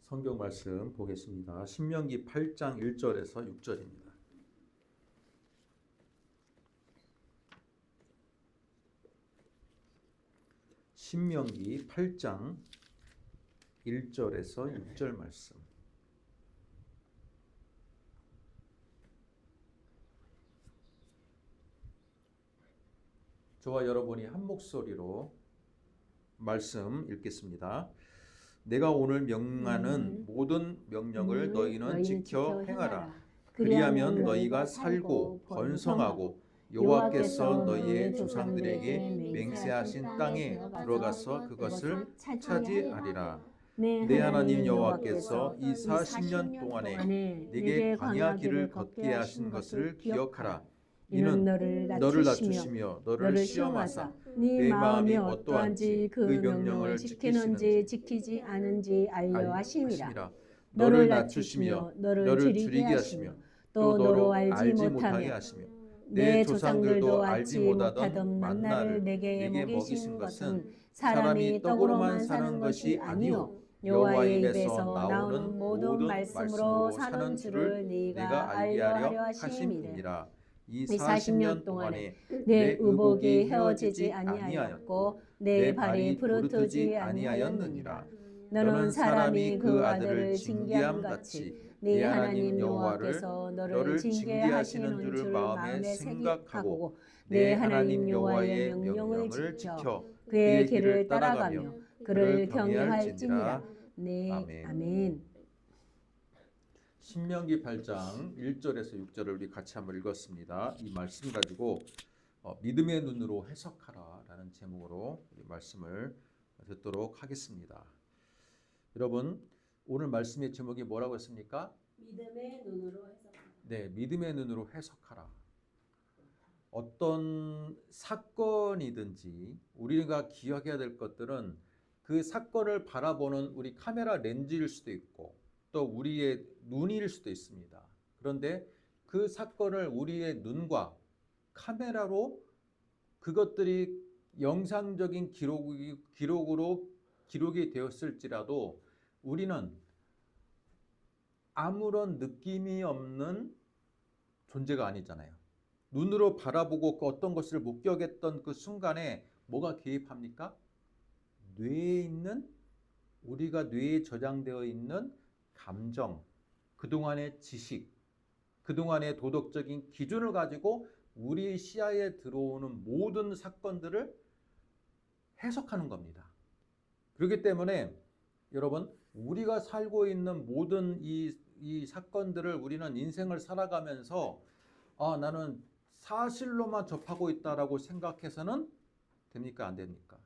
성경 말씀 보겠습니다. 신명기 8장 1절에서 6절입니다. 신명기 8장 1절에서 6절 말씀. 저와 여러분이 한 목소리로 말씀 읽겠습니다. 내가 오늘 명하는 모든 명령을 너희는 지켜 행하라. 그리하면 너희가 살고 번성하고 여호와께서 너희의 조상들에게 맹세하신 땅에 들어가서 그것을 차지하리라. 내 하나님 여호와께서 이 40년 동안에 네게 광야 길을 걷게 하신 것을 기억하라. 이는 너를 낮추시며 너를 시험하사 네 마음이 어떠한지 그 명령을 지키는지 지키지 않은지 알려 하심이라. 너를 낮추시며 너를 줄이게 하시며 또 너로 알지 못하게 하시며 내 조상들도 알지 못하던 만나를 내게 먹이신 것은 사람이 떡으로만 사는 것이 아니요 여호와의 입에서 나오는 모든 말씀으로 사는 줄을 네가 알게 하려 하심이니라. 이 40년 동안에 내 의복이 헤어지지 아니하였고 내 발이 부르트지 아니하였느니라. 너는 사람이 그 아들을 징계함 같이 네 하나님 여호와께서 너를 징계하시는 줄을 마음에 생각하고 내 하나님 여호와의 명령을 지켜 그의 길을 따라가며 그를 경외할지니라. 네, 아멘. 신명기 8장 1절에서 6절을 우리 같이 한번 읽었습니다. 이 말씀 가지고 믿음의 눈으로 해석하라 라는 제목으로 우리 말씀을 듣도록 하겠습니다. 여러분, 오늘 말씀의 제목이 뭐라고 했습니까? 믿음의 눈으로 해석하라. 네, 믿음의 눈으로 해석하라. 어떤 사건이든지 우리가 기억해야 될 것들은 그 사건을 바라보는 우리 카메라 렌즈일 수도 있고 또 우리의 눈일 수도 있습니다. 그런데 그 사건을 우리의 눈과 카메라로 그것들이 영상적인 기록이 되었을지라도 우리는 아무런 느낌이 없는 존재가 아니잖아요. 눈으로 바라보고 어떤 것을 목격했던 그 순간에 뭐가 개입합니까? 뇌에 있는 우리가 뇌에 저장되어 있는 감정, 그동안의 지식, 그동안의 도덕적인 기준을 가지고 우리 시야에 들어오는 모든 사건들을 해석하는 겁니다. 그렇기 때문에 여러분, 우리가 살고 있는 모든 이 사건들을 우리는 인생을 살아가면서 나는 사실로만 접하고 있다라고 생각해서는 됩니까? 안 됩니까?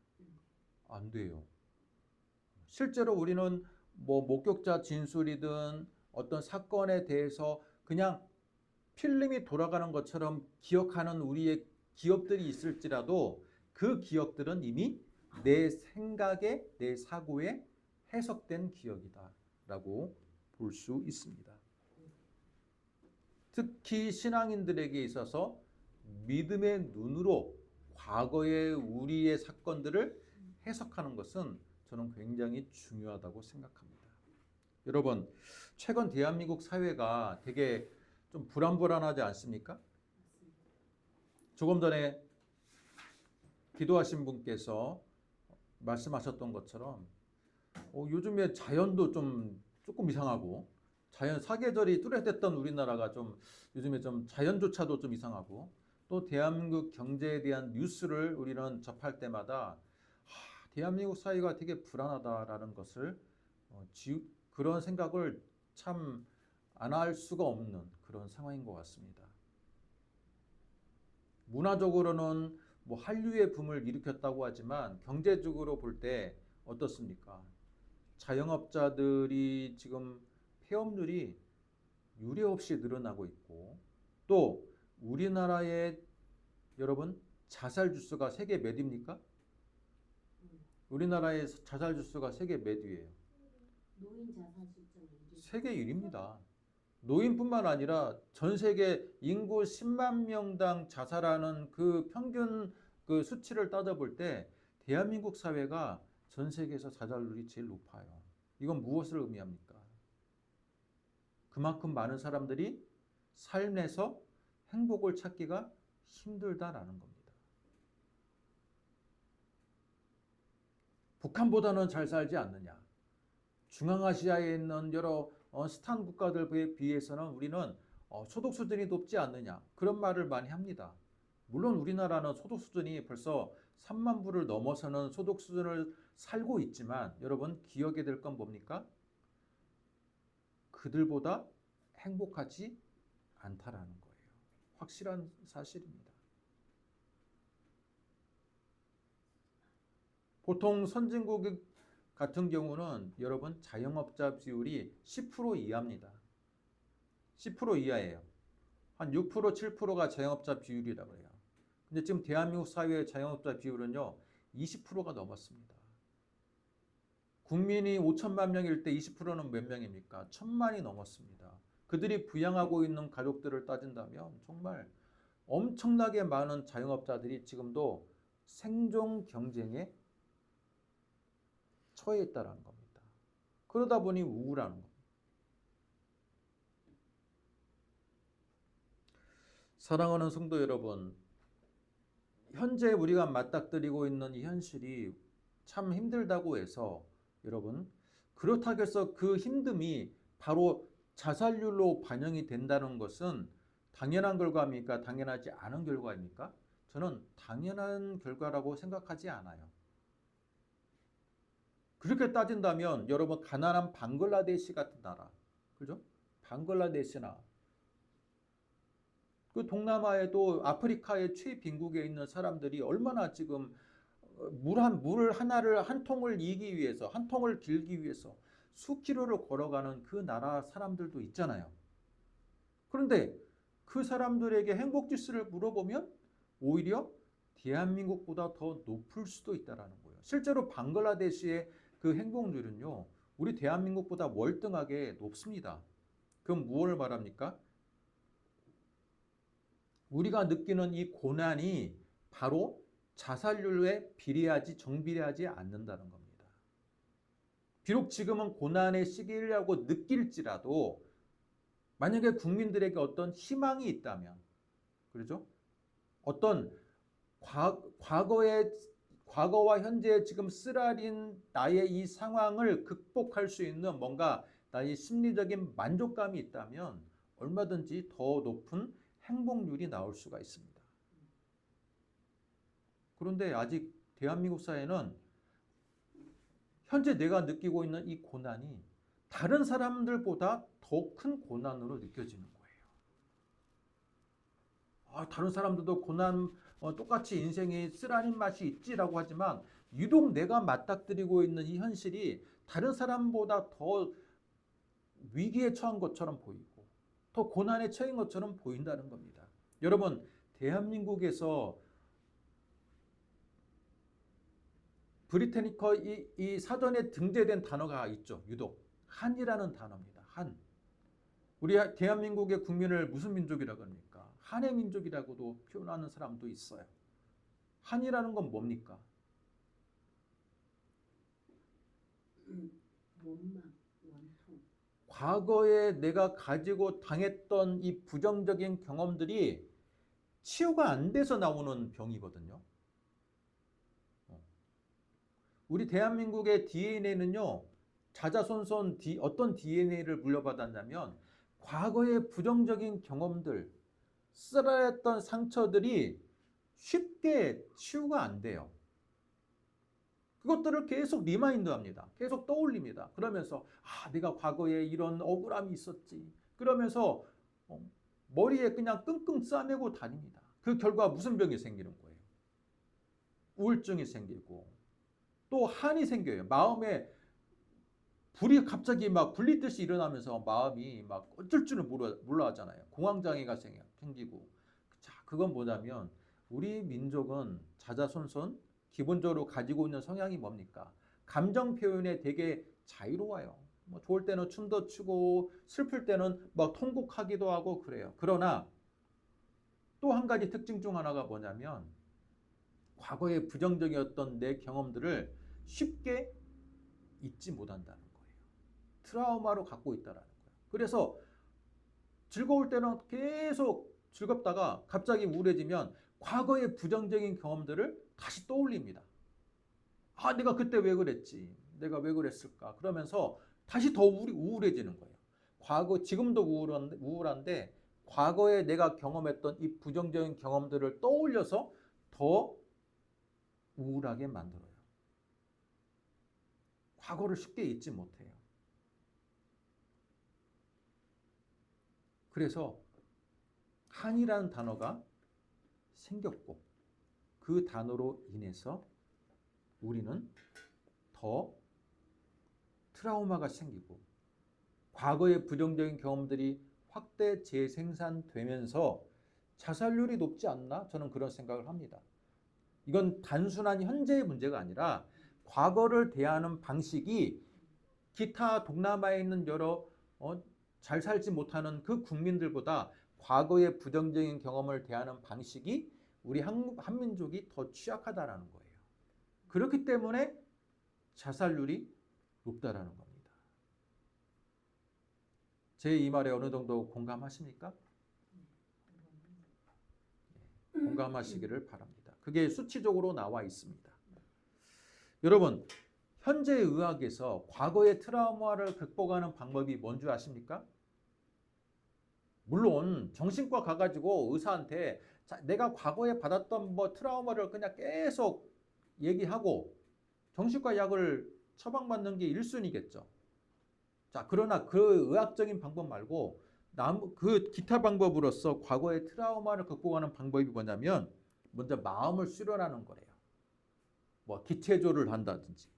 안 돼요. 실제로 우리는 목격자 진술이든 어떤 사건에 대해서 그냥 필름이 돌아가는 것처럼 기억하는 우리의 기억들이 있을지라도 그 기억들은 이미 내 생각에, 내 사고에 해석된 기억이다 라고 볼 수 있습니다. 특히 신앙인들에게 있어서 믿음의 눈으로 과거의 우리의 사건들을 해석하는 것은 저는 굉장히 중요하다고 생각합니다. 여러분, 최근 대한민국 사회가 되게 좀 불안불안하지 않습니까? 조금 전에 기도하신 분께서 말씀하셨던 것처럼 요즘에 자연도 조금 이상하고 사계절이 뚜렷했던 우리나라가 요즘에 자연조차도 좀 이상하고 또 대한민국 경제에 대한 뉴스를 우리는 접할 때마다 대한민국 사회가 되게 불안하다라는 것을 그런 생각을 참 안 할 수가 없는 그런 상황인 것 같습니다. 문화적으로는 한류의 붐을 일으켰다고 하지만 경제적으로 볼 때 어떻습니까? 자영업자들이 지금 폐업률이 유례 없이 늘어나고 있고 또 우리나라의 여러분 자살 주수가 세계 몇 위입니까? 우리나라의 자살 주수가 세계 몇 위예요? 노인 자살 숫자는 세계 1위입니다. 노인뿐만 아니라 전 세계 인구 10만 명당 자살하는 그 평균 그 수치를 따져볼 때 대한민국 사회가 전 세계에서 자살률이 제일 높아요. 이건 무엇을 의미합니까? 그만큼 많은 사람들이 삶에서 행복을 찾기가 힘들다라는 겁니다. 북한보다는 잘 살지 않느냐? 중앙아시아에 있는 여러 스탄 국가들에 비해서는 우리는 소득 수준이 높지 않느냐? 그런 말을 많이 합니다. 물론 우리나라는 소득 수준이 벌써 3만 불을 넘어서는 소득 수준을 살고 있지만 여러분 기억해야 될 건 뭡니까? 그들보다 행복하지 않다라는 거예요. 확실한 사실입니다. 보통 선진국 같은 경우는 여러분 자영업자 비율이 10% 이하입니다. 10% 이하예요. 한 6%, 7%가 자영업자 비율이라고 해요. 근데 지금 대한민국 사회의 자영업자 비율은요 20%가 넘었습니다. 국민이 5천만 명일 때 20%는 몇 명입니까? 1,000만이 넘었습니다. 그들이 부양하고 있는 가족들을 따진다면 정말 엄청나게 많은 자영업자들이 지금도 생존 경쟁에 처해 있다는 겁니다. 그러다 보니 우울한 겁니다. 사랑하는 성도 여러분, 현재 우리가 맞닥뜨리고 있는 이 현실이 참 힘들다고 해서 여러분 그렇다고 해서 그 힘듦이 바로 자살률로 반영이 된다는 것은 당연한 결과입니까? 당연하지 않은 결과입니까? 저는 당연한 결과라고 생각하지 않아요. 그렇게 따진다면 여러분 가난한 방글라데시 같은 나라, 그죠? 방글라데시나 그 동남아에도 아프리카의 최빈국에 있는 사람들이 얼마나 지금 물 하나를 한 통을 이기 위해서 한 통을 길기 위해서 수킬로를 걸어가는 그 나라 사람들도 있잖아요. 그런데 그 사람들에게 행복 지수를 물어보면 오히려 대한민국보다 더 높을 수도 있다는 거예요. 실제로 방글라데시의 그 행복률은요, 우리 대한민국보다 월등하게 높습니다. 그럼 무엇을 말합니까? 우리가 느끼는 이 고난이 바로 자살률에 비례하지 정비례하지 않는다는 겁니다. 비록 지금은 고난의 시기라고 느낄지라도 만약에 국민들에게 어떤 희망이 있다면, 그렇죠? 어떤 과거와 현재에 지금 쓰라린 나의 이 상황을 극복할 수 있는 뭔가 나의 심리적인 만족감이 있다면 얼마든지 더 높은 행복률이 나올 수가 있습니다. 그런데 아직 대한민국 사회는 현재 내가 느끼고 있는 이 고난이 다른 사람들보다 더 큰 고난으로 느껴지는 거예요. 다른 사람들도 고난 똑같이 인생에 쓰라린 맛이 있지라고 하지만 유독 내가 맞닥뜨리고 있는 이 현실이 다른 사람보다 더 위기에 처한 것처럼 보이고 더 고난에 처한 것처럼 보인다는 겁니다. 여러분, 대한민국에서 브리테니커 이 사전에 등재된 단어가 있죠. 유독 한이라는 단어입니다. 한. 우리 대한민국의 국민을 무슨 민족이라고 합니까? 한의 민족이라고도 표현하는 사람도 있어요. 한이라는 건 뭡니까? 원망, 원통. 과거에 내가 가지고 당했던 이 부정적인 경험들이 치유가 안 돼서 나오는 병이거든요. 우리 대한민국의 DNA는요, 자자손손 어떤 DNA를 물려받았냐면 과거의 부정적인 경험들, 쓰라렸던 상처들이 쉽게 치유가 안 돼요. 그것들을 계속 리마인드합니다. 계속 떠올립니다. 그러면서 내가 과거에 이런 억울함이 있었지. 그러면서 머리에 그냥 끙끙 싸매고 다닙니다. 그 결과 무슨 병이 생기는 거예요? 우울증이 생기고 또 한이 생겨요. 마음에 불이 갑자기 막 불리듯이 일어나면서 마음이 막 어쩔 줄을 몰라 하잖아요. 공황장애가 생기고. 자, 그건 뭐냐면 우리 민족은 자자손손 기본적으로 가지고 있는 성향이 뭡니까? 감정 표현에 되게 자유로워요. 뭐 좋을 때는 춤도 추고 슬플 때는 막 통곡하기도 하고 그래요. 그러나 또 한 가지 특징 중 하나가 뭐냐면 과거의 부정적이었던 내 경험들을 쉽게 잊지 못한다는 거예요. 트라우마로 갖고 있다는 거예요. 그래서 즐거울 때는 계속 즐겁다가 갑자기 우울해지면 과거의 부정적인 경험들을 다시 떠올립니다. 아, 내가 그때 왜 그랬지? 내가 왜 그랬을까? 그러면서 다시 더 우울해지는 거예요. 지금도 우울한데 과거에 내가 경험했던 이 부정적인 경험들을 떠올려서 더 우울하게 만들어요. 과거를 쉽게 잊지 못해요. 그래서 한이라는 단어가 생겼고 그 단어로 인해서 우리는 더 트라우마가 생기고 과거의 부정적인 경험들이 확대 재생산되면서 자살률이 높지 않나? 저는 그런 생각을 합니다. 이건 단순한 현재의 문제가 아니라 과거를 대하는 방식이 기타 동남아에 있는 여러 잘 살지 못하는 그 국민들보다 과거의 부정적인 경험을 대하는 방식이 우리 한민족이 더 취약하다라는 거예요. 그렇기 때문에 자살률이 높다라는 겁니다. 제 이 말에 어느 정도 공감하십니까? 공감하시기를 바랍니다. 그게 수치적으로 나와 있습니다. 여러분, 현재 의학에서 과거의 트라우마를 극복하는 방법이 뭔 줄 아십니까? 물론 정신과 가가지고 의사한테 내가 과거에 받았던 트라우마를 그냥 계속 얘기하고 정신과 약을 처방받는 게 1순위겠죠. 자, 그러나 그 의학적인 방법 말고 그 기타 방법으로서 과거의 트라우마를 극복하는 방법이 뭐냐면 먼저 마음을 수련하는 거래요. 뭐 기체조를 한다든지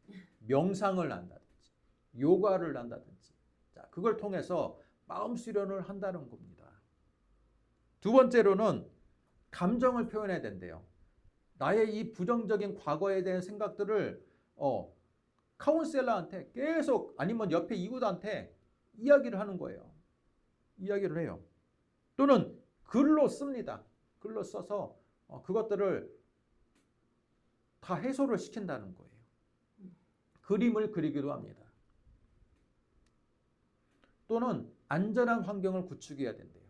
명상을 한다든지 요가를 한다든지 자, 그걸 통해서 마음 수련을 한다는 겁니다. 두 번째로는 감정을 표현해야 된대요. 나의 이 부정적인 과거에 대한 생각들을 카운셀러한테 계속 아니면 옆에 이구한테 이야기를 하는 거예요. 이야기를 해요. 또는 글로 씁니다. 글로 써서 그것들을 다 해소를 시킨다는 거예요. 그림을 그리기도 합니다. 또는 안전한 환경을 구축해야 된대요.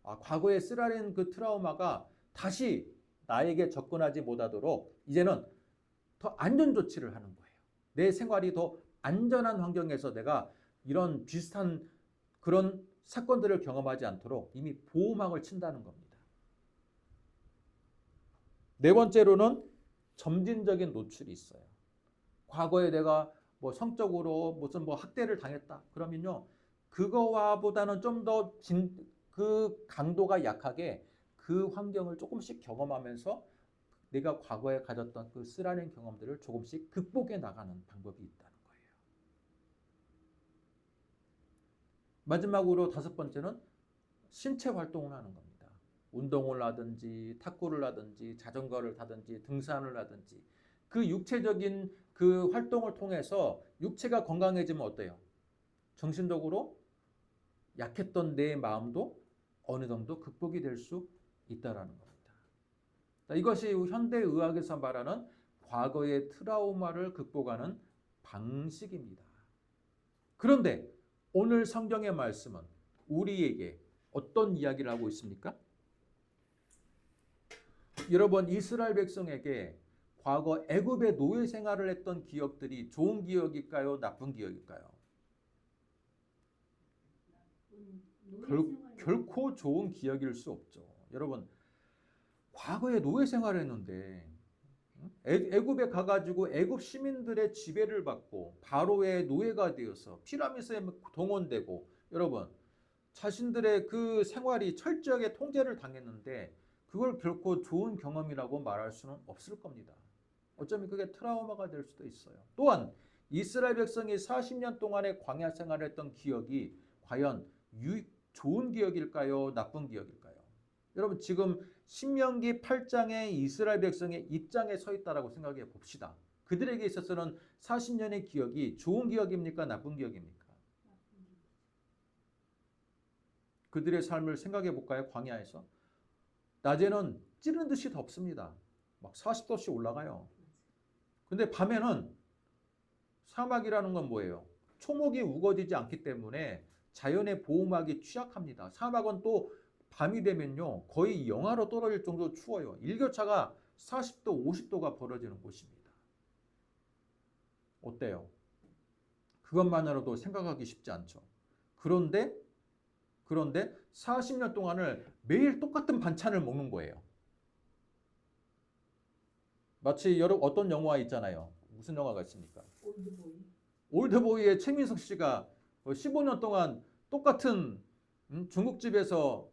과거에 쓰라린 그 트라우마가 다시 나에게 접근하지 못하도록 이제는 더 안전 조치를 하는 거예요. 내 생활이 더 안전한 환경에서 내가 이런 비슷한 그런 사건들을 경험하지 않도록 이미 보호막을 친다는 겁니다. 네 번째로는 점진적인 노출이 있어요. 과거에 내가 성적으로 무슨 학대를 당했다. 그러면요. 그거와보다는 좀 더 그 강도가 약하게 그 환경을 조금씩 경험하면서 내가 과거에 가졌던 그 쓰라린 경험들을 조금씩 극복해 나가는 방법이 있다는 거예요. 마지막으로 다섯 번째는 신체 활동을 하는 겁니다. 운동을 하든지 탁구를 하든지 자전거를 타든지 등산을 하든지 그 육체적인 그 활동을 통해서 육체가 건강해지면 어때요? 정신적으로 약했던 내 마음도 어느 정도 극복이 될 수 있다는 겁니다. 이것이 현대의학에서 말하는 과거의 트라우마를 극복하는 방식입니다. 그런데 오늘 성경의 말씀은 우리에게 어떤 이야기를 하고 있습니까? 여러분, 이스라엘 백성에게 과거 애굽의 노예 생활을 했던 기억들이 좋은 기억일까요? 나쁜 기억일까요? 결코 좋은 기억일 수 없죠. 여러분, 과거에 노예 생활을 했는데 애굽에 가가지고 애굽 시민들의 지배를 받고 바로의 노예가 되어서 피라미드에 동원되고 여러분 자신들의 그 생활이 철저하게 통제를 당했는데 그걸 결코 좋은 경험이라고 말할 수는 없을 겁니다. 어쩌면 그게 트라우마가 될 수도 있어요. 또한 이스라엘 백성이 40년 동안의 광야 생활을 했던 기억이 과연 좋은 기억일까요? 나쁜 기억일까요? 여러분 지금 신명기 8장의 이스라엘 백성의 입장에 서 있다라고 생각해 봅시다. 그들에게 있어서는 40년의 기억이 좋은 기억입니까? 나쁜 기억입니까? 그들의 삶을 생각해 볼까요? 광야에서. 낮에는 찌르는 듯이 덥습니다. 막 40도씩 올라가요. 근데 밤에는 사막이라는 건 뭐예요? 초목이 우거지지 않기 때문에 자연의 보호막이 취약합니다. 사막은 또 밤이 되면요 거의 영하로 떨어질 정도로 추워요. 일교차가 40도, 50도가 벌어지는 곳입니다. 어때요? 그것만으로도 생각하기 쉽지 않죠. 그런데 40년 동안을 매일 똑같은 반찬을 먹는 거예요. 마치 여러분 어떤 영화 있잖아요. 무슨 영화가 있습니까? 올드보이. 올드보이의 최민석 씨가 15년 동안 똑같은 중국집에서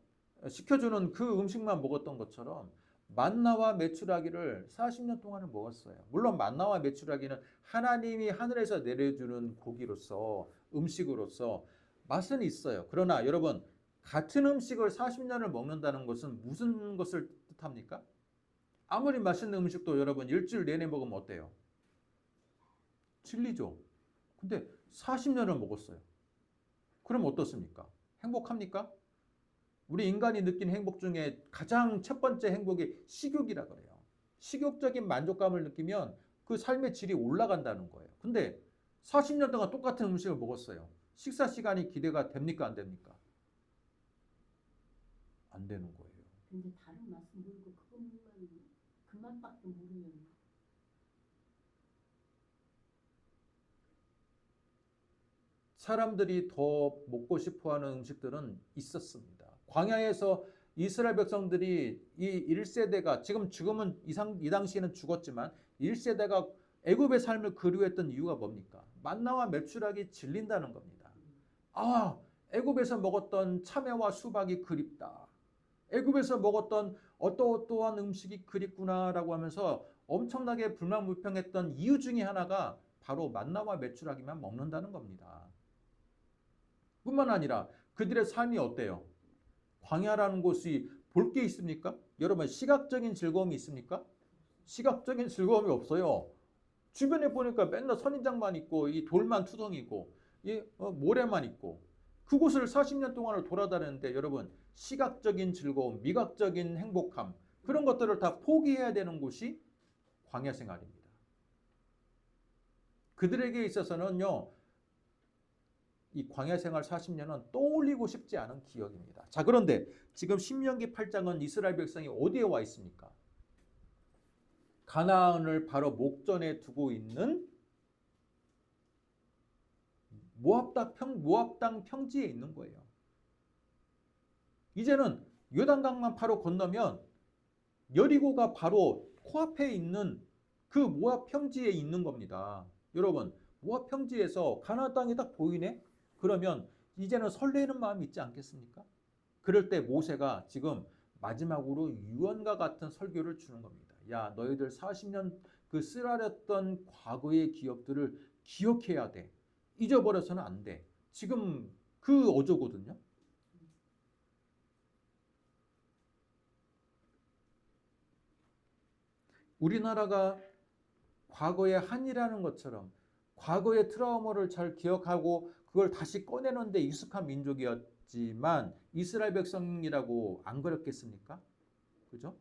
시켜주는 그 음식만 먹었던 것처럼 만나와 메추라기를 40년 동안을 먹었어요. 물론 만나와 메추라기는 하나님이 하늘에서 내려주는 고기로서 음식으로서 맛은 있어요. 그러나 여러분 같은 음식을 40년을 먹는다는 것은 무슨 것을 뜻합니까? 아무리 맛있는 음식도 여러분 일주일 내내 먹으면 어때요? 질리죠. 근데 40년을 먹었어요. 그럼 어떻습니까? 행복합니까? 우리 인간이 느낀 행복 중에 가장 첫 번째 행복이 식욕이라 그래요. 식욕적인 만족감을 느끼면 그 삶의 질이 올라간다는 거예요. 근데 40년 동안 똑같은 음식을 먹었어요. 식사 시간이 기대가 됩니까? 안 됩니까? 안 되는 거예요. 근데 다른 맛은 모르고 그것만 그 맛밖에 모르면 사람들이 더 먹고 싶어하는 음식들은 있었습니다. 광야에서 이스라엘 백성들이 이 1세대가 지금은 이 당시에는 죽었지만 1세대가 애굽의 삶을 그리워했던 이유가 뭡니까? 만나와 메추라기 질린다는 겁니다. 아, 애굽에서 먹었던 참외와 수박이 그립다. 애굽에서 먹었던 어떠어떠한 음식이 그립구나라고 하면서 엄청나게 불만불평했던 이유 중에 하나가 바로 만나와 메추라기만 먹는다는 겁니다. 뿐만 아니라 그들의 삶이 어때요? 광야라는 곳이 볼 게 있습니까? 여러분 시각적인 즐거움이 있습니까? 시각적인 즐거움이 없어요. 주변에 보니까 맨날 선인장만 있고 이 돌만 투성이고 이 모래만 있고 그곳을 40년 동안을 돌아다녔는데 여러분 시각적인 즐거움, 미각적인 행복함 그런 것들을 다 포기해야 되는 곳이 광야 생활입니다. 그들에게 있어서는요. 이 광야 생활 40년은 떠올리고 싶지 않은 기억입니다. 자, 그런데 지금 신명기 8장은 이스라엘 백성이 어디에 와 있습니까? 가나안을 바로 목전에 두고 있는 모압 땅 평지에 있는 거예요. 이제는 요단강만 바로 건너면 여리고가 바로 코앞에 있는 그 모압 평지에 있는 겁니다. 여러분, 모압 평지에서 가나안 땅이 딱 보이네? 그러면 이제는 설레는 마음이 있지 않겠습니까? 그럴 때 모세가 지금 마지막으로 유언과 같은 설교를 주는 겁니다. 야, 너희들 40년 그 쓰라렸던 과거의 기억들을 기억해야 돼. 잊어버려서는 안 돼. 지금 그 어조거든요. 우리나라가 과거의 한이라는 것처럼 과거의 트라우마를 잘 기억하고 그걸 다시 꺼내는 데 익숙한 민족이었지만 이스라엘 백성이라고 안 그랬겠습니까? 그죠?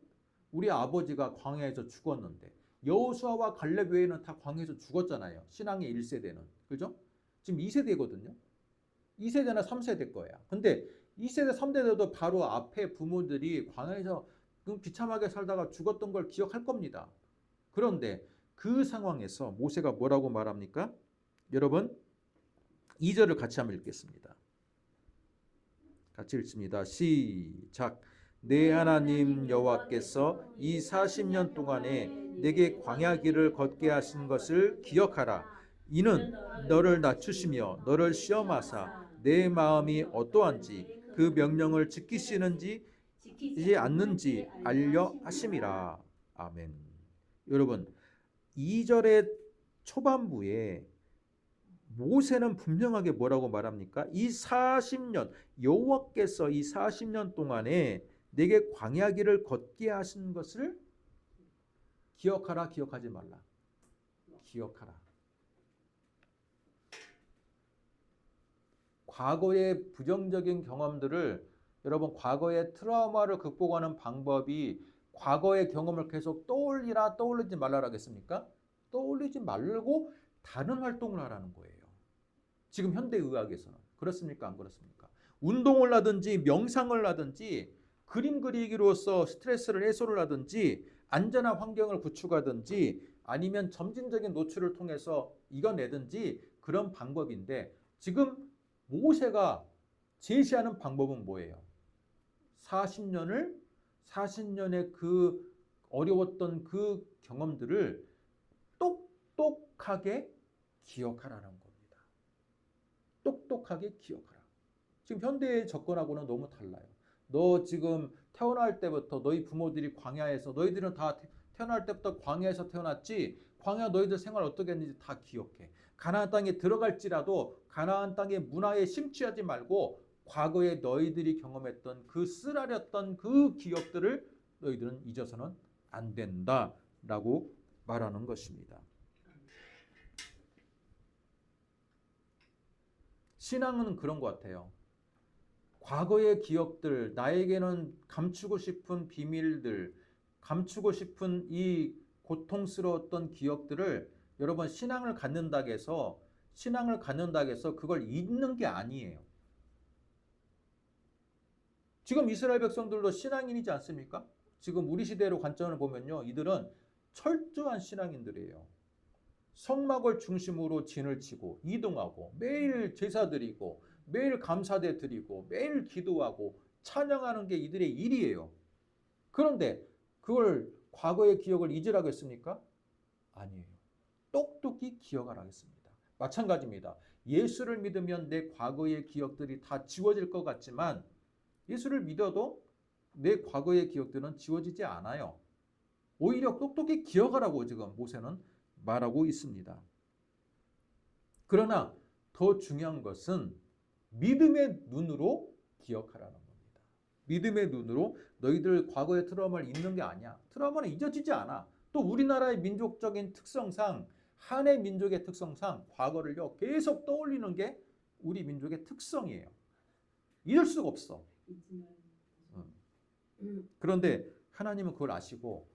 우리 아버지가 광야에서 죽었는데 여호수아와 갈렙 외에는 다 광야에서 죽었잖아요. 신앙의 1세대는. 그죠? 지금 2세대거든요. 2세대나 3세대 거야. 근데 2세대, 3세대도 바로 앞에 부모들이 광야에서 비참하게 살다가 죽었던 걸 기억할 겁니다. 그런데 그 상황에서 모세가 뭐라고 말합니까? 여러분 2절을 같이 한번 읽겠습니다. 같이 읽습니다. 시작. 내 하나님 여호와께서 이 40년 동안에 내게 광야 길을 걷게 하신 것을 기억하라. 이는 너를 낮추시며 너를 시험하사 내 마음이 어떠한지 그 명령을 지키시는지 지키지 않는지 알려 하심이라. 아멘. 여러분 2절의 초반부에 모세는 분명하게 뭐라고 말합니까? 이 40년 여호와께서 이 40년 동안에 내게 광야 길을 걷게 하신 것을 기억하라, 기억하지 말라. 기억하라. 과거의 부정적인 경험들을 여러분 과거의 트라우마를 극복하는 방법이 과거의 경험을 계속 떠올리라 떠올리지 말라 하겠습니까? 떠올리지 말고 다른 활동을 하라는 거예요. 지금 현대의학에서는. 그렇습니까? 안 그렇습니까? 운동을 하든지 명상을 하든지 그림 그리기로서 스트레스를 해소를 하든지 안전한 환경을 구축하든지 아니면 점진적인 노출을 통해서 이겨내든지 그런 방법인데 지금 모세가 제시하는 방법은 뭐예요? 40년의 그 어려웠던 그 경험들을 똑똑하게 기억하라는 겁니다. 똑똑하게 기억하라. 지금 현대의 접근하고는 너무 달라요. 너 지금 태어날 때부터 너희 부모들이 광야에서 너희들은 다 태어날 때부터 광야에서 태어났지 광야 너희들 생활 어떻게 했는지 다 기억해. 가나안 땅에 들어갈지라도 가나안 땅의 문화에 심취하지 말고 과거에 너희들이 경험했던 그 쓰라렸던 그 기억들을 너희들은 잊어서는 안 된다라고 말하는 것입니다. 신앙은 그런 것 같아요. 과거의 기억들, 나에게는 감추고 싶은 비밀들, 감추고 싶은 이 고통스러웠던 기억들을 여러분 신앙을 갖는다고 해서 그걸 잊는 게 아니에요. 지금 이스라엘 백성들도 신앙인이지 않습니까? 지금 우리 시대로 관점을 보면요. 이들은 철저한 신앙인들이에요. 성막을 중심으로 진을 치고 이동하고 매일 제사 드리고 매일 감사대 드리고 매일 기도하고 찬양하는 게 이들의 일이에요. 그런데 그걸 과거의 기억을 잊으라고 했습니까? 아니에요. 똑똑히 기억하라겠습니다. 마찬가지입니다. 예수를 믿으면 내 과거의 기억들이 다 지워질 것 같지만 예수를 믿어도 내 과거의 기억들은 지워지지 않아요. 오히려 똑똑히 기억하라고 지금 모세는 말하고 있습니다. 그러나 더 중요한 것은 믿음의 눈으로 기억하라는 겁니다. 믿음의 눈으로 너희들 과거의 트라우마를 잊는 게 아니야. 트라우마는 잊어지지 않아. 또 우리나라의 민족적인 특성상 한해 민족의 특성상 과거를요 계속 떠올리는 게 우리 민족의 특성이에요. 잊을 수가 없어. 그런데 하나님은 그걸 아시고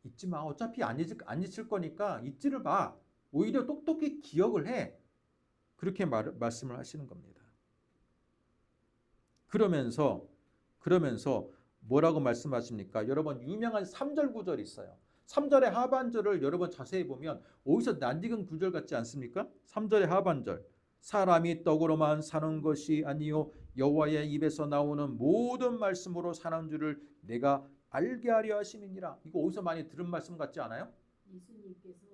잊지 마. 어차피 안 잊을 거니까 잊지를 마. 오히려 똑똑히 기억을 해. 그렇게 말씀을 하시는 겁니다. 그러면서 뭐라고 말씀하십니까? 여러분 유명한 3절 구절이 있어요. 3절의 하반절을 여러분 자세히 보면 어디서 낯익은 구절 같지 않습니까? 3절의 하반절. 사람이 떡으로만 사는 것이 아니요 여호와의 입에서 나오는 모든 말씀으로 사는 줄을 내가 알게 하려 하심이니라. 이거 어디서 많이 들은 말씀 같지 않아요? 예수님께서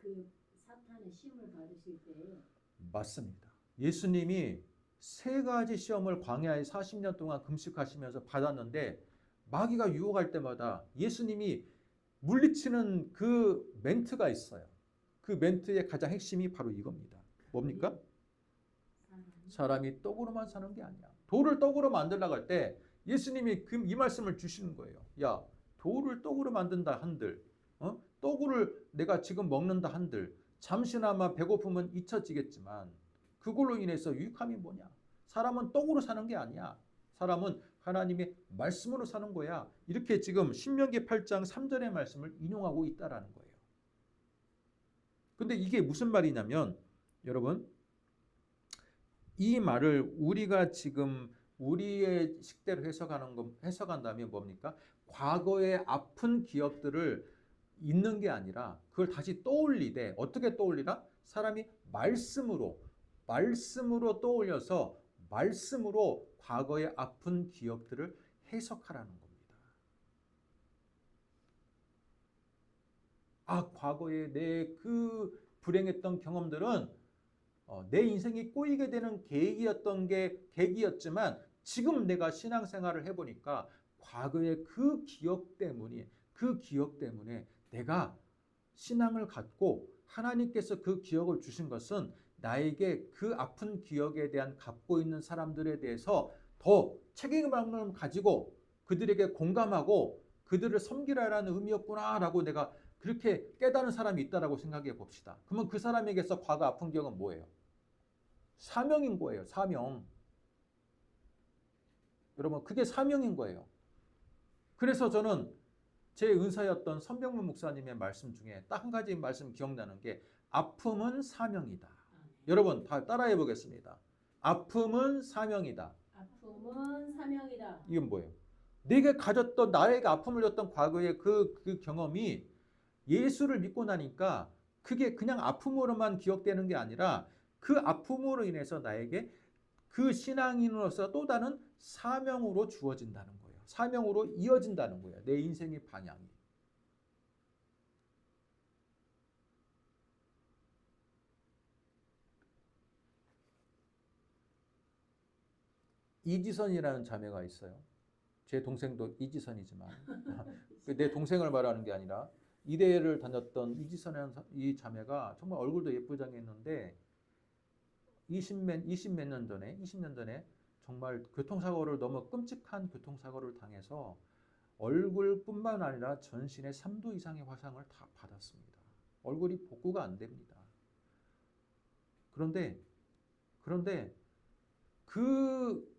그 사탄의 시험을 받으실 때 맞습니다. 예수님이 세 가지 시험을 광야에 40년 동안 금식하시면서 받았는데 마귀가 유혹할 때마다 예수님이 물리치는 그 멘트가 있어요. 그 멘트의 가장 핵심이 바로 이겁니다. 뭡니까? 사람이 떡으로만 사는 게 아니야. 돌을 떡으로 만들려고 할 때 예수님이 이 말씀을 주시는 거예요. 야, 돌을 떡으로 만든다 한들, 떡을 내가 지금 먹는다 한들, 잠시나마 배고픔은 잊혀지겠지만 그걸로 인해서 유익함이 뭐냐? 사람은 떡으로 사는 게 아니야. 사람은 하나님의 말씀으로 사는 거야. 이렇게 지금 신명기 8장 3절의 말씀을 인용하고 있다라는 거예요. 근데 이게 무슨 말이냐면 여러분 이 말을 우리가 지금 우리의 식대로 해석한다면 뭡니까? 과거의 아픈 기억들을 잊는 게 아니라 그걸 다시 떠올리되 어떻게 떠올리라? 사람이 말씀으로 떠올려서 말씀으로 과거의 아픈 기억들을 해석하라는 겁니다. 아, 과거에 내 그 불행했던 경험들은 내 인생이 꼬이게 되는 계기였지만 지금 내가 신앙생활을 해보니까 과거의 그 기억 때문에 내가 신앙을 갖고 하나님께서 그 기억을 주신 것은 나에게 그 아픈 기억에 대한 갖고 있는 사람들에 대해서 더 책임감을 가지고 그들에게 공감하고 그들을 섬기라라는 의미였구나라고 내가 그렇게 깨달은 사람이 있다라고 생각해 봅시다. 그러면 그 사람에게서 과거 아픈 기억은 뭐예요? 사명인 거예요. 사명. 여러분 그게 사명인 거예요. 그래서 저는 제 은사였던 선병문 목사님의 말씀 중에 딱 한 가지 말씀 기억나는 게 아픔은 사명이다. 여러분 다 따라해 보겠습니다. 아픔은 사명이다. 아픔은 사명이다. 이건 뭐예요? 내가 가졌던 나에게 아픔을 줬던 과거의 그 경험이 예수를 믿고 나니까 그게 그냥 아픔으로만 기억되는 게 아니라 그 아픔으로 인해서 나에게 그 신앙인으로서 또 다른 사명으로 주어진다는 거예요. 사명으로 이어진다는 거예요. 내 인생의 방향이. 이지선이라는 자매가 있어요. 제 동생도 이지선이지만 내 동생을 말하는 게 아니라 이대를 다녔던 이지선이라는 이 자매가 정말 얼굴도 예쁘장했는데 20몇 년 전에 20년 전에 정말 교통사고를 너무 끔찍한 교통사고를 당해서 얼굴뿐만 아니라 전신에 3도 이상의 화상을 다 받았습니다. 얼굴이 복구가 안 됩니다. 그런데 그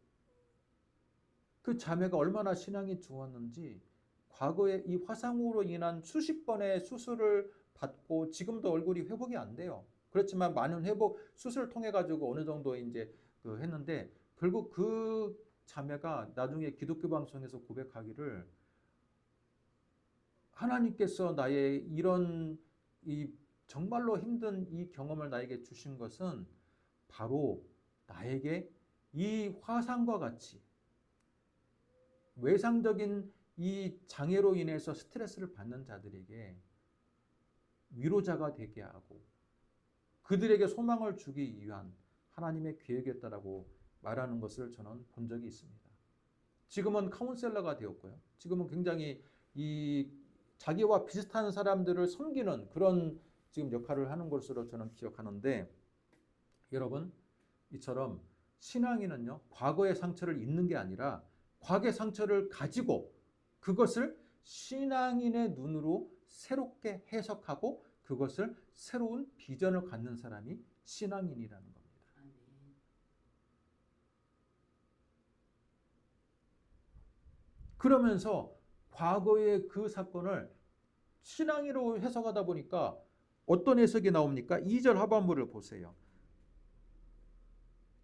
자매가 얼마나 신앙이 좋았는지 과거에 이 화상으로 인한 수십 번의 수술을 받고 지금도 얼굴이 회복이 안 돼요. 그렇지만 많은 회복 수술을 통해 가지고 어느 정도 이제 했는데 결국 그 자매가 나중에 기독교 방송에서 고백하기를 하나님께서 나의 이런 이 정말로 힘든 이 경험을 나에게 주신 것은 바로 나에게 이 화상과 같이 외상적인 이 장애로 인해서 스트레스를 받는 자들에게 위로자가 되게 하고 그들에게 소망을 주기 위한 하나님의 계획이었다라고 말하는 것을 저는 본 적이 있습니다. 지금은 카운셀러가 되었고요. 지금은 굉장히 이 자기와 비슷한 사람들을 섬기는 그런 지금 역할을 하는 것으로 저는 기억하는데 여러분 이처럼 신앙인은요 과거의 상처를 잊는 게 아니라 과거의 상처를 가지고 그것을 신앙인의 눈으로 새롭게 해석하고 그것을 새로운 비전을 갖는 사람이 신앙인이라는 겁니다. 그러면서 과거의 그 사건을 신앙으로 해석하다 보니까 어떤 해석이 나옵니까? 2절 하반부를 보세요.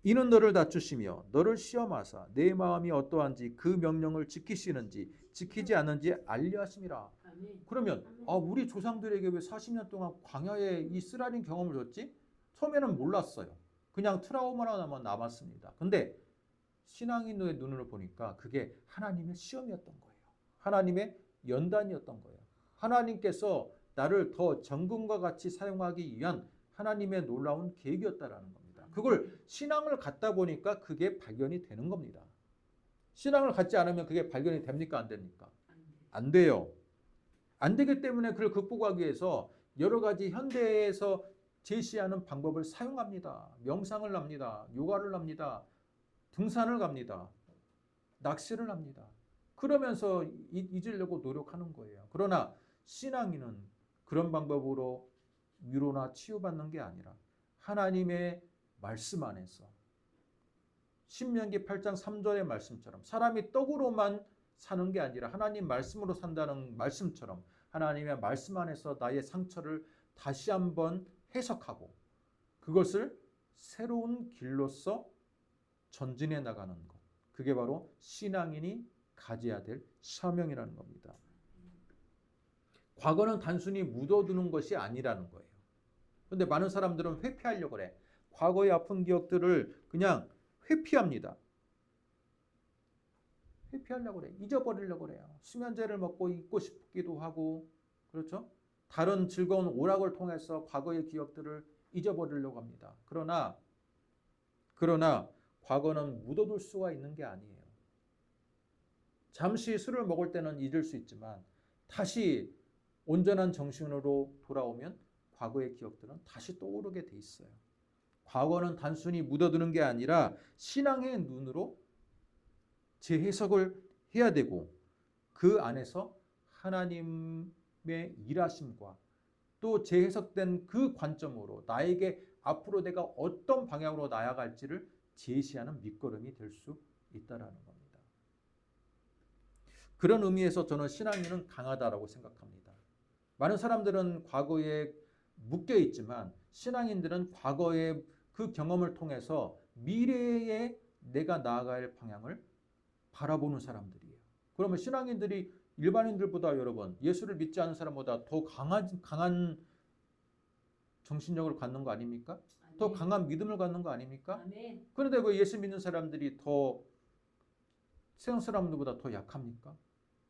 이는 너를 낮추시며 너를 시험하사 내 마음이 어떠한지 그 명령을 지키시는지 지키지 않는지 알려 하심이라. 그러면 우리 조상들에게 왜 40년 동안 광야에 이 쓰라린 경험을 줬지? 처음에는 몰랐어요. 그냥 트라우마만 남았습니다. 근데 신앙인의 눈으로 보니까 그게 하나님의 시험이었던 거예요. 하나님의 연단이었던 거예요. 하나님께서 나를 더 정금과 같이 사용하기 위한 하나님의 놀라운 계획이었다라는 겁니다. 그걸 신앙을 갖다 보니까 그게 발견이 되는 겁니다. 신앙을 갖지 않으면 그게 발견이 됩니까? 안 됩니까? 안 돼요. 안 되기 때문에 그걸 극복하기 위해서 여러 가지 현대에서 제시하는 방법을 사용합니다. 명상을 합니다. 요가를 합니다. 등산을 갑니다. 낚시를 합니다. 그러면서 잊으려고 노력하는 거예요. 그러나 신앙인은 그런 방법으로 위로나 치유받는 게 아니라 하나님의 말씀 안에서 신명기 8장 3절의 말씀처럼 사람이 떡으로만 사는 게 아니라 하나님 말씀으로 산다는 말씀처럼 하나님의 말씀 안에서 나의 상처를 다시 한번 해석하고 그것을 새로운 길로서 전진해 나가는 것. 그게 바로 신앙인이 가져야 될 사명이라는 겁니다. 과거는 단순히 묻어두는 것이 아니라는 거예요. 그런데 많은 사람들은 회피하려고 그래. 과거의 아픈 기억들을 그냥 회피합니다. 회피하려고 그래. 잊어버리려고 그래요. 수면제를 먹고 잊고 싶기도 하고 그렇죠? 다른 즐거운 오락을 통해서 과거의 기억들을 잊어버리려고 합니다. 그러나 과거는 묻어둘 수가 있는 게 아니에요. 잠시 술을 먹을 때는 잊을 수 있지만 다시 온전한 정신으로 돌아오면 과거의 기억들은 다시 떠오르게 돼 있어요. 과거는 단순히 묻어두는 게 아니라 신앙의 눈으로 재해석을 해야 되고 그 안에서 하나님의 일하심과 또 재해석된 그 관점으로 나에게 앞으로 내가 어떤 방향으로 나아갈지를 제시하는 밑거름이 될 수 있다라는 겁니다. 그런 의미에서 저는 신앙인은 강하다라고 생각합니다. 많은 사람들은 과거에 묶여 있지만 신앙인들은 과거의 그 경험을 통해서 미래에 내가 나아갈 방향을 바라보는 사람들이에요. 그러면 신앙인들이 일반인들보다 여러분 예수를 믿지 않은 사람보다 더 강한 정신력을 갖는 거 아닙니까? 더 강한 믿음을 갖는 거 아닙니까? 아멘. 그런데 왜 예수 믿는 사람들이 더 세상 사람들보다 더 약합니까?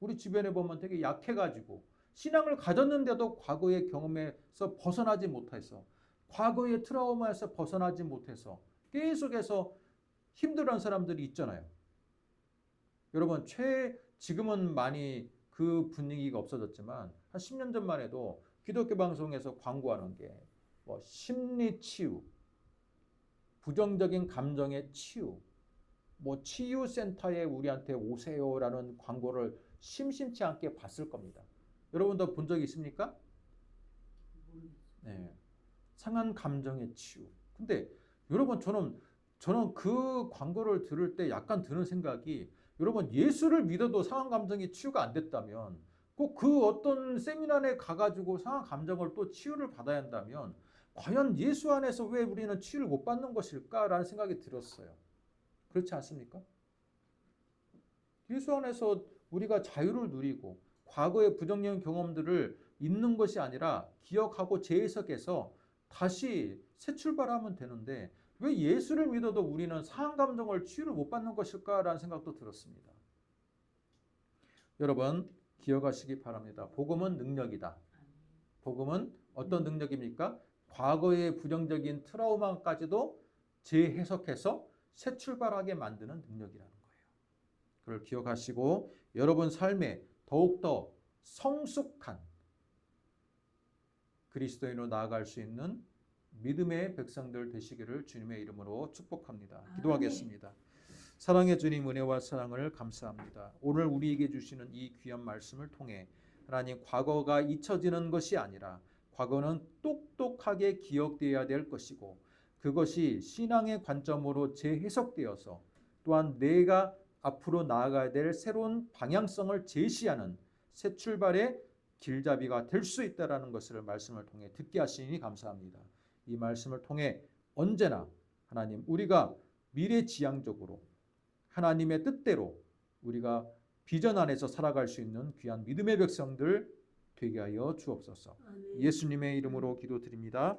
우리 주변에 보면 되게 약해가지고 신앙을 가졌는데도 과거의 경험에서 벗어나지 못해서 과거의 트라우마에서 벗어나지 못해서 계속해서 힘들어하는 사람들이 있잖아요. 여러분 지금은 많이 그 분위기가 없어졌지만 한 10년 전만 해도 기독교 방송에서 광고하는 게 뭐 심리 치유, 부정적인 감정의 치유, 뭐 치유센터에 우리한테 오세요라는 광고를 심심치 않게 봤을 겁니다. 여러분도 본 적 있습니까? 네. 상한 감정의 치유. 근데 여러분 저는 그 광고를 들을 때 약간 드는 생각이 여러분 예수를 믿어도 상한 감정이 치유가 안 됐다면 꼭 그 어떤 세미나에 가가지고 상한 감정을 또 치유를 받아야 한다면 과연 예수 안에서 왜 우리는 치유를 못 받는 것일까라는 생각이 들었어요. 그렇지 않습니까? 예수 안에서 우리가 자유를 누리고 과거의 부정적인 경험들을 잊는 것이 아니라 기억하고 재해석해서 다시 새 출발하면 되는데 왜 예수를 믿어도 우리는 상한 감정을 치유를 못 받는 것일까라는 생각도 들었습니다. 여러분 기억하시기 바랍니다. 복음은 능력이다. 복음은 어떤 능력입니까? 과거의 부정적인 트라우마까지도 재해석해서 새 출발하게 만드는 능력이라는 거예요. 그걸 기억하시고 여러분 삶에 더욱더 성숙한 그리스도인으로 나아갈 수 있는 믿음의 백성들 되시기를 주님의 이름으로 축복합니다. 기도하겠습니다. 사랑의 주님 은혜와 사랑을 감사합니다. 오늘 우리에게 주시는 이 귀한 말씀을 통해 하나님 과거가 잊혀지는 것이 아니라 과거는 똑똑하게 기억되어야 될 것이고 그것이 신앙의 관점으로 재해석되어서 또한 내가 앞으로 나아가야 될 새로운 방향성을 제시하는 새 출발의 길잡이가 될 수 있다는 것을 말씀을 통해 듣게 하시니 감사합니다. 이 말씀을 통해 언제나 하나님 우리가 미래지향적으로 하나님의 뜻대로 우리가 비전 안에서 살아갈 수 있는 귀한 믿음의 백성들 되게 하여 주옵소서. 예수님의 이름으로 기도드립니다.